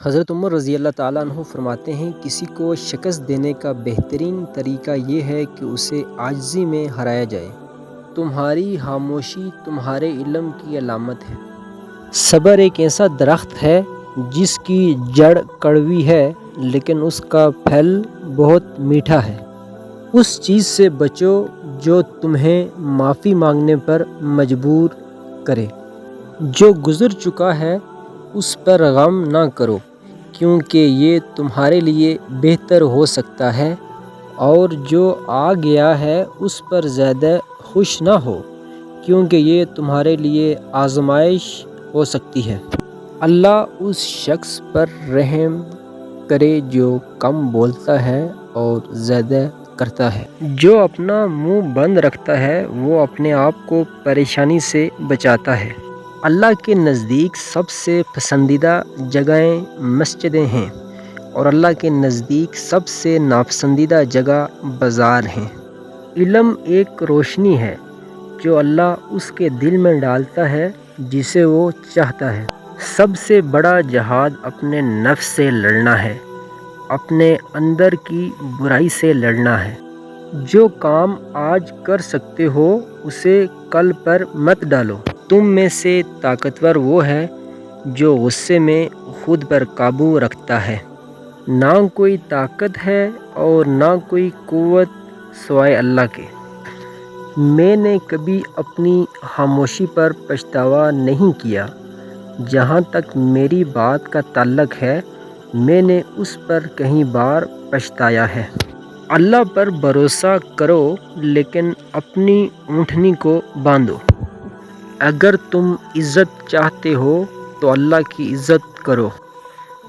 حضرت عمر رضی اللہ تعالیٰ عنہ فرماتے ہیں کسی کو شکست دینے کا بہترین طریقہ یہ ہے کہ اسے عاجزی میں ہرایا جائے۔ تمہاری خاموشی تمہارے علم کی علامت ہے۔ صبر ایک ایسا درخت ہے جس کی جڑ کڑوی ہے لیکن اس کا پھل بہت میٹھا ہے۔ اس چیز سے بچو جو تمہیں معافی مانگنے پر مجبور کرے۔ جو گزر چکا ہے اس پر غم نہ کرو کیونکہ یہ تمہارے لیے بہتر ہو سکتا ہے، اور جو آ گیا ہے اس پر زیادہ خوش نہ ہو کیونکہ یہ تمہارے لیے آزمائش ہو سکتی ہے۔ اللہ اس شخص پر رحم کرے جو کم بولتا ہے اور زیادہ کرتا ہے۔ جو اپنا منہ بند رکھتا ہے وہ اپنے آپ کو پریشانی سے بچاتا ہے۔ اللہ کے نزدیک سب سے پسندیدہ جگہیں مسجدیں ہیں اور اللہ کے نزدیک سب سے ناپسندیدہ جگہ بازار ہیں۔ علم ایک روشنی ہے جو اللہ اس کے دل میں ڈالتا ہے جسے وہ چاہتا ہے۔ سب سے بڑا جہاد اپنے نفس سے لڑنا ہے، اپنے اندر کی برائی سے لڑنا ہے۔ جو کام آج کر سکتے ہو اسے کل پر مت ڈالو۔ تم میں سے طاقتور وہ ہے جو غصے میں خود پر قابو رکھتا ہے۔ نہ کوئی طاقت ہے اور نہ کوئی قوت سوائے اللہ کے۔ میں نے کبھی اپنی خاموشی پر پچھتاوا نہیں کیا۔ جہاں تک میری بات کا تعلق ہے میں نے اس پر کئی بار پچھتایا ہے۔ اللہ پر بھروسہ کرو لیکن اپنی اونٹنی کو باندھو۔ اگر تم عزت چاہتے ہو تو اللہ کی عزت کرو۔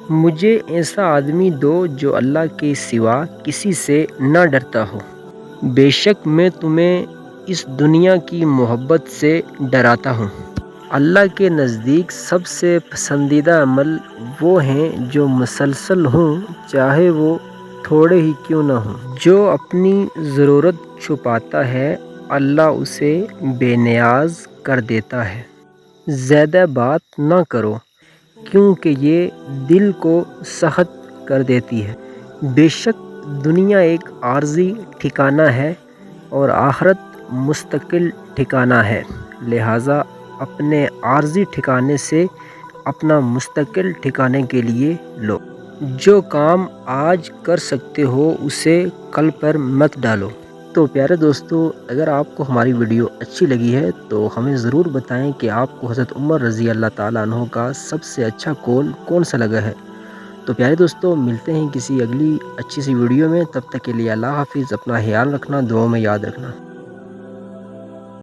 مجھے ایسا آدمی دو جو اللہ کے سوا کسی سے نہ ڈرتا ہو۔ بے شک میں تمہیں اس دنیا کی محبت سے ڈراتا ہوں۔ اللہ کے نزدیک سب سے پسندیدہ عمل وہ ہیں جو مسلسل ہوں چاہے وہ تھوڑے ہی کیوں نہ ہوں۔ جو اپنی ضرورت چھپاتا ہے اللہ اسے بے نیاز کر دیتا ہے۔ زیادہ بات نہ کرو کیونکہ یہ دل کو سخت کر دیتی ہے۔ بے شک دنیا ایک عارضی ٹھکانہ ہے اور آخرت مستقل ٹھکانہ ہے، لہٰذا اپنے عارضی ٹھکانے سے اپنا مستقل ٹھکانے کے لیے لو۔ جو کام آج کر سکتے ہو اسے کل پر مت ڈالو۔ تو پیارے دوستو، اگر آپ کو ہماری ویڈیو اچھی لگی ہے تو ہمیں ضرور بتائیں کہ آپ کو حضرت عمر رضی اللہ تعالیٰ عنہ کا سب سے اچھا قول کون سا لگا ہے۔ تو پیارے دوستو، ملتے ہیں کسی اگلی اچھی سی ویڈیو میں، تب تک کے لیے اللہ حافظ۔ اپنا خیال رکھنا، دعاؤں میں یاد رکھنا۔